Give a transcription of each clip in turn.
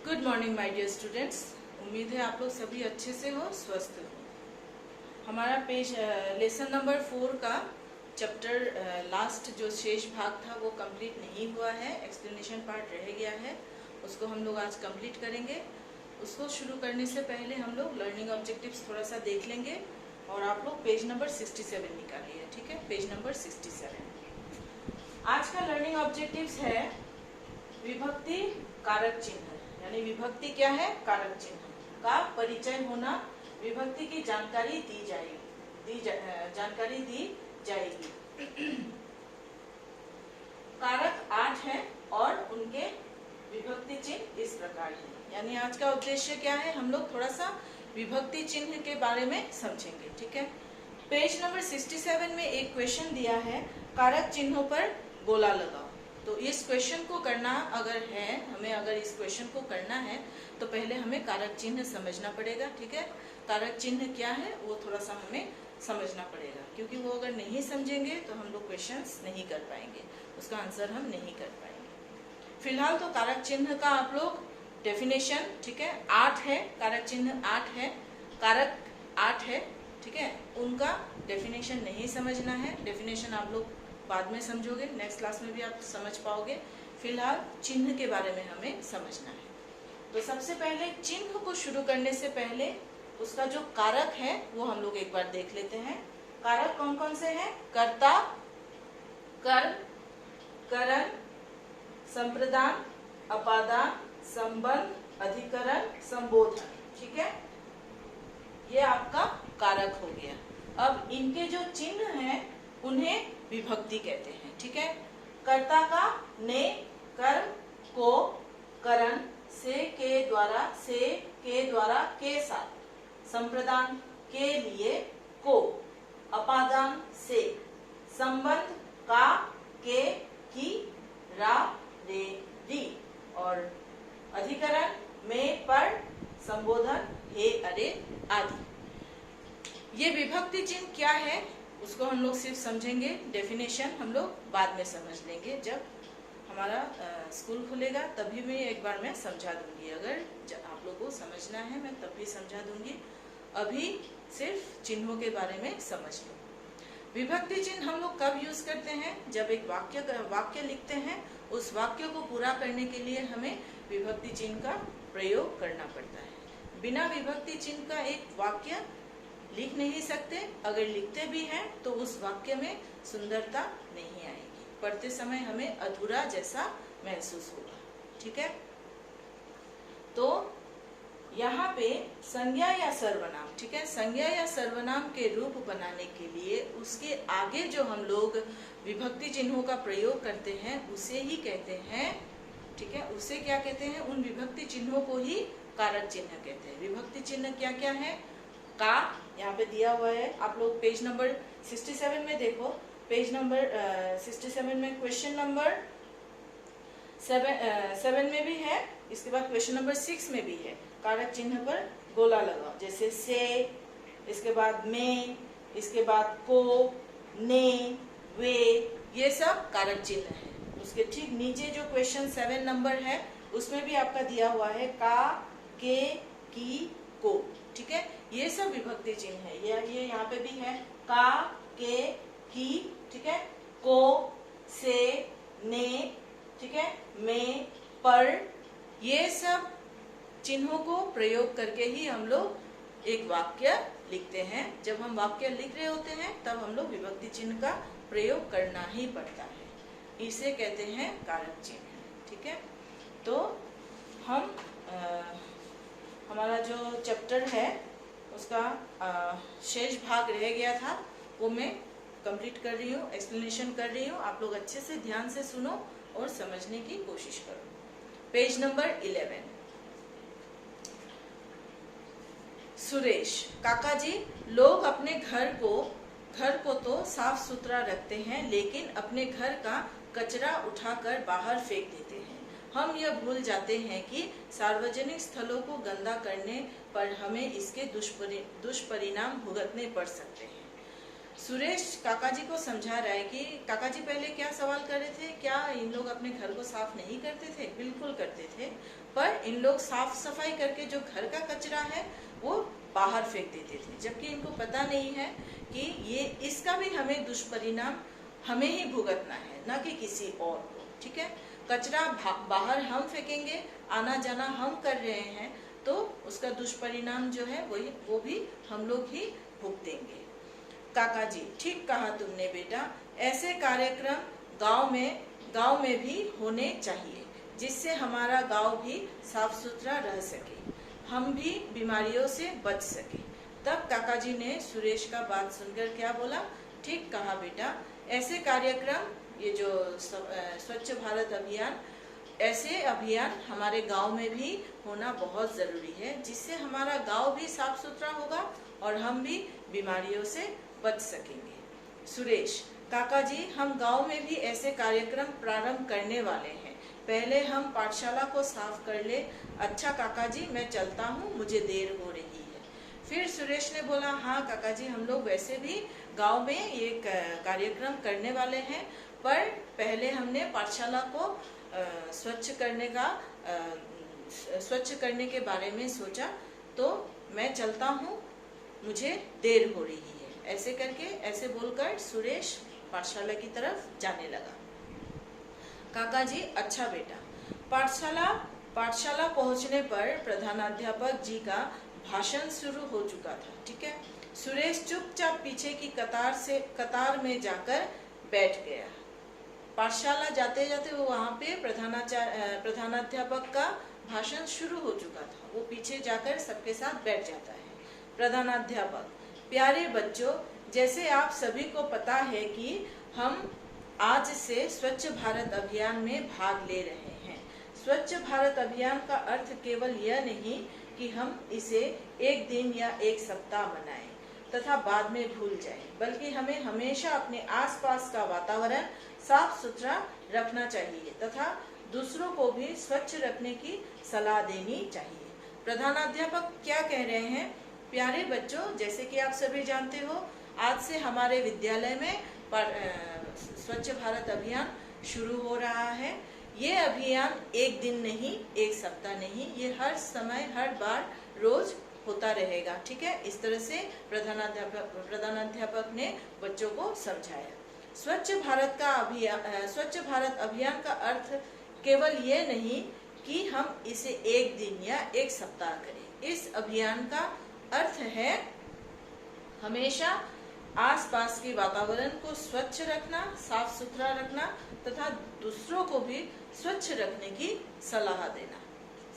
Good morning my dear students. उम्मीद है आप लोग सभी अच्छे से हो, स्वस्थ हो। हमारा पेज लेसन नंबर 4 का चैप्टर लास्ट जो शेष भाग था वो कंप्लीट नहीं हुआ है, एक्सप्लेनेशन पार्ट रह गया है। उसको हम लोग आज कंप्लीट करेंगे। उसको शुरू करने से पहले हम लोग लर्निंग ऑब्जेक्टिव्स थोड़ा सा देख लेंगे और आप लोग पेज नंबर 67 निकालिए। ठीक है, पेज नंबर 67। आज का लर्निंग ऑब्जेक्टिव्स है विभक्ति कारक चिन्ह, यानी विभक्ति क्या है, कारक चिन्ह का परिचय होना, विभक्ति की जानकारी दी जाएगी, जानकारी दी जाएगी। कारक 8 है और उनके विभक्ति चिन्ह इस प्रकार है। यानी आज का उद्देश्य क्या है, हम लोग थोड़ा सा विभक्ति चिन्ह के बारे में समझेंगे। ठीक है, पेज नंबर 67 में एक क्वेश्चन दिया है, कारक चिन्हों पर गोला लगाओ। तो इस क्वेश्चन को करना अगर है, हमें अगर इस क्वेश्चन को करना है तो पहले हमें कारक चिन्ह समझना पड़ेगा। ठीक है, कारक चिन्ह क्या है वो थोड़ा सा हमें समझना पड़ेगा, क्योंकि वो अगर नहीं समझेंगे तो हम लोग क्वेश्चंस नहीं कर पाएंगे, उसका आंसर हम नहीं कर पाएंगे। फिलहाल तो कारक चिन्ह का आप लोग डेफिनेशन, ठीक है, 8 है, कारक चिन्ह 8 है, कारक 8 है। ठीक है, उनका डेफिनेशन नहीं समझना है, डेफिनेशन आप लोग बाद में समझोगे, नेक्स्ट क्लास में भी आप समझ पाओगे। फिलहाल चिन्ह के बारे में हमें समझना है। तो सबसे पहले चिन्ह को शुरू करने से पहले उसका जो कारक है वो हम लोग एक बार देख लेते हैं। कारक कौन कौन से हैं? कर्ता, कर्म, करण, संप्रदान, अपादान, संबंध, अधिकरण, संबोधन। ठीक है, ये आपका कारक हो गया। अब इनके जो चिन्ह हैं उन्हें विभक्ति कहते हैं। ठीक है, कर्ता का ने, कर्म को, करण से के द्वारा के साथ, संप्रदान के लिए को, अपादान से, संबंध का के की रा रे री, और अधिकरण में पर, संबोधन हे अरे आदि। ये विभक्ति चिन्ह क्या है उसको हम लोग सिर्फ समझेंगे, डेफिनेशन हम लोग बाद में समझ लेंगे। जब हमारा स्कूल खुलेगा तभी मैं एक बार मैं समझा दूंगी, अगर आप लोगों को समझना है मैं तब भी समझा दूंगी, अभी सिर्फ चिन्हों के बारे में समझ लो। विभक्ति चिन्ह हम लोग कब यूज करते हैं? जब एक वाक्य लिखते हैं, उस वाक्य को पूरा करने के लिए हमें विभक्ति चिन्ह का प्रयोग करना पड़ता है। बिना विभक्ति चिन्ह का एक वाक्य लिख नहीं सकते, अगर लिखते भी हैं तो उस वाक्य में सुंदरता नहीं आएगी, पढ़ते समय हमें अधूरा जैसा महसूस होगा। ठीक है, तो यहाँ पे संज्ञा या सर्वनाम, ठीक है, संज्ञा या सर्वनाम के रूप बनाने के लिए उसके आगे जो हम लोग विभक्ति चिन्हों का प्रयोग करते हैं उसे ही कहते हैं, ठीक है, उसे क्या कहते हैं, उन विभक्ति चिन्हों को ही कारक चिन्ह कहते हैं। विभक्ति चिन्ह क्या क्या है? का यहाँ पे दिया हुआ है, आप लोग पेज नंबर 67 में देखो, पेज नंबर 67 में क्वेश्चन नंबर 7 में भी है, इसके बाद क्वेश्चन नंबर 6 में भी है, कारक चिन्ह पर गोला लगाओ। जैसे से, इसके बाद में, इसके बाद को, ने, वे, ये सब कारक चिन्ह है। उसके ठीक नीचे जो क्वेश्चन 7 नंबर है उसमें भी आपका दिया हुआ है का, के, की, को। ठीक है, ये सब विभक्ति चिन्ह है। ये यहाँ पे भी है, का, के, की, ठीक है, को, से, ने, ठीक है, में, पर, ये सब चिन्हों को प्रयोग करके ही हम लोग एक वाक्य लिखते हैं। जब हम वाक्य लिख रहे होते हैं तब हम लोग विभक्ति चिन्ह का प्रयोग करना ही पड़ता है, इसे कहते हैं कारक चिन्ह। ठीक है, तो हम हमारा जो चैप्टर है उसका शेष भाग रह गया था वो मैं कंप्लीट कर रही हूँ, एक्सप्लेनेशन कर रही हूँ। आप लोग अच्छे से ध्यान से सुनो और समझने की कोशिश करो। पेज नंबर 11, सुरेश, काका जी, लोग अपने घर को तो साफ सुथरा रखते हैं, लेकिन अपने घर का कचरा उठाकर बाहर फेंक देते हैं। हम यह भूल जाते हैं कि सार्वजनिक स्थलों को गंदा करने पर हमें इसके दुष्परिणाम भुगतने पड़ सकते हैं। सुरेश काका जी को समझा रहा है कि काका जी पहले क्या सवाल कर रहे थे, क्या इन लोग अपने घर को साफ नहीं करते थे? बिल्कुल करते थे। पर इन लोग साफ सफाई करके जो घर का कचरा है वो बाहर फेंक देते थे, जबकि इनको पता नहीं है कि ये इसका भी हमें दुष्परिणाम हमें ही भुगतना है, ना कि किसी और को। ठीक है, कचरा बाहर हम फेंकेंगे, आना जाना हम कर रहे हैं, तो उसका दुष्परिणाम जो है वो भी हम लोग ही भुगतेंगे। काका जी, ठीक कहा तुमने बेटा, ऐसे कार्यक्रम गांव में भी होने चाहिए, जिससे हमारा गांव भी साफ सुथरा रह सके, हम भी बीमारियों से बच सके। तब काका जी ने सुरेश का बात सुनकर क्या बोला, ठीक कहा बेटा, ऐसे कार्यक्रम, ये जो स्वच्छ भारत अभियान, ऐसे अभियान हमारे गांव में भी होना बहुत जरूरी है, जिससे हमारा गांव भी साफ सुथरा होगा और हम भी बीमारियों से बच सकेंगे। सुरेश, काका जी, हम गांव में भी ऐसे कार्यक्रम प्रारंभ करने वाले हैं, पहले हम पाठशाला को साफ कर ले। अच्छा काका जी, मैं चलता हूँ, मुझे देर हो रही है। फिर सुरेश ने बोला, हाँ काका जी, हम लोग वैसे भी गांव में ये कार्यक्रम करने वाले हैं, पर पहले हमने पाठशाला को स्वच्छ करने के बारे में सोचा, तो मैं चलता हूँ, मुझे देर हो रही है। ऐसे करके, ऐसे बोलकर सुरेश पाठशाला की तरफ जाने लगा। काका जी, अच्छा बेटा। पाठशाला पहुंचने पर प्रधानाध्यापक जी का भाषण शुरू हो चुका था। ठीक है, सुरेश चुपचाप पीछे की कतार में जाकर बैठ गया। पाठशाला जाते जाते वो वहाँ पे प्रधानाध्यापक का भाषण शुरू हो चुका था, वो पीछे जाकर सबके साथ बैठ जाता है। प्रधानाध्यापक, प्यारे बच्चों, जैसे आप सभी को पता है कि हम आज से स्वच्छ भारत अभियान में भाग ले रहे हैं। स्वच्छ भारत अभियान का अर्थ केवल यह नहीं कि हम इसे एक दिन या एक सप्ताह मनाएं तथा बाद में भूल जाएं, बल्कि हमें हमेशा अपने आसपास का वातावरण साफ सुथरा रखना चाहिए तथा दूसरों को भी स्वच्छ रखने की सलाह देनी चाहिए। प्रधानाध्यापक क्या कह रहे हैं, प्यारे बच्चों, जैसे कि आप सभी जानते हो, आज से हमारे विद्यालय में स्वच्छ भारत अभियान शुरू हो रहा है। ये अभियान एक दिन नहीं, एक सप्ताह नहीं, ये हर समय, हर बार, रोज होता रहेगा। ठीक है, इस तरह से प्रधानाध्यापक ने बच्चों को समझाया। स्वच्छ भारत अभियान का अर्थ केवल ये नहीं कि हम इसे एक दिन या एक सप्ताह करें। इस अभियान का अर्थ है हमेशा आसपास के वातावरण को स्वच्छ रखना, साफ सुथरा रखना तथा दूसरों को भी स्वच्छ रखने की सलाह देना।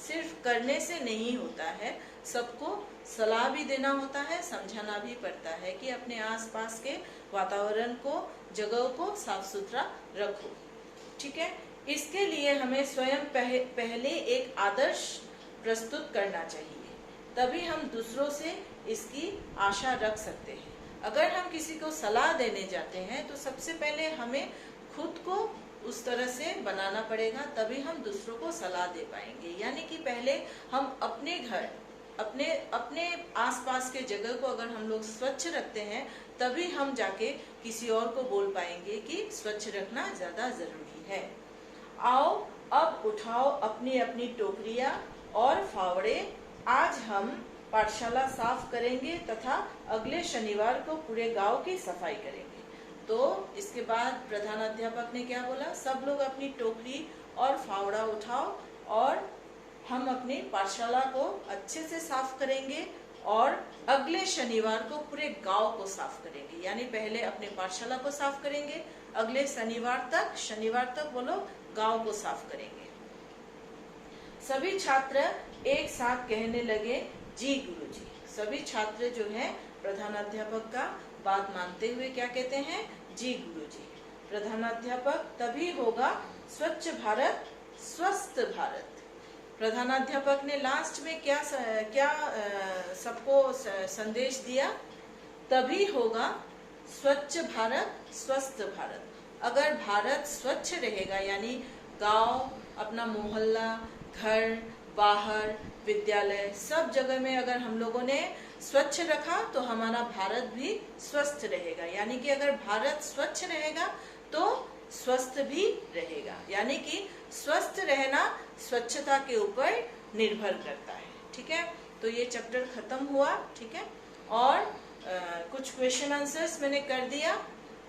सिर्फ करने से नहीं होता है, सबको सलाह भी देना होता है, समझाना भी पड़ता है कि अपने आसपास के वातावरण को, जगह को साफ सुथरा रखो। ठीक है, इसके लिए हमें स्वयं पहले एक आदर्श प्रस्तुत करना चाहिए, तभी हम दूसरों से इसकी आशा रख सकते हैं। अगर हम किसी को सलाह देने जाते हैं तो सबसे पहले हमें खुद को उस तरह से बनाना पड़ेगा, तभी हम दूसरों को सलाह दे पाएंगे। यानी कि पहले हम अपने घर, अपने आसपास के जगह को अगर हम लोग स्वच्छ रखते हैं, तभी हम जाके किसी और को बोल पाएंगे कि स्वच्छ रखना ज्यादा जरूरी है। आओ अब उठाओ अपनी अपनी टोकरियां और फावड़े, आज हम पाठशाला साफ करेंगे तथा अगले शनिवार को पूरे गांव की सफाई करेंगे। तो इसके बाद प्रधानाध्यापक ने क्या बोला, सब लोग अपनी टोकरी और फावड़ा उठाओ और हम अपनी पाठशाला को अच्छे से साफ करेंगे और अगले शनिवार को पूरे गांव को साफ करेंगे। यानी पहले अपने पाठशाला को साफ करेंगे, अगले शनिवार तक वो लोग गांव को साफ करेंगे। सभी छात्र एक साथ कहने लगे, जी गुरुजी। सभी छात्र जो है प्रधानाध्यापक का बात मानते हुए क्या कहते हैं, जी गुरुजी। प्रधानाध्यापक, तभी होगा स्वच्छ भारत स्वस्थ भारत। प्रधानाध्यापक ने लास्ट में क्या सबको संदेश दिया, तभी होगा स्वच्छ भारत स्वस्थ भारत। अगर भारत स्वच्छ रहेगा, यानी गांव, अपना मोहल्ला, घर, बाहर, विद्यालय, सब जगह में अगर हम लोगों ने स्वच्छ रखा तो हमारा भारत भी स्वस्थ रहेगा। यानी कि अगर भारत स्वच्छ रहेगा तो स्वस्थ भी रहेगा। यानी कि स्वस्थ रहना स्वच्छता के ऊपर निर्भर करता है। ठीक है, तो ये चैप्टर खत्म हुआ। ठीक है, और कुछ क्वेश्चन आंसर्स मैंने कर दिया।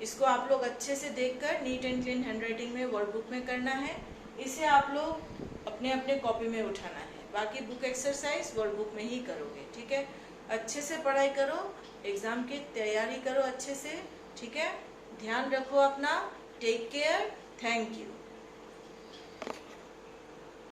इसको आप लोग अच्छे से देखकर नीट एंड क्लीन हैंडराइटिंग में वर्कबुक में करना है। इसे आप लोग अपने अपने कॉपी में उठाना है। बाकी बुक एक्सरसाइज वर्कबुक में ही करोगे। ठीक है, अच्छे से पढ़ाई करो, एग्जाम की तैयारी करो अच्छे से। ठीक है, ध्यान रखो अपना। Take care. Thank you.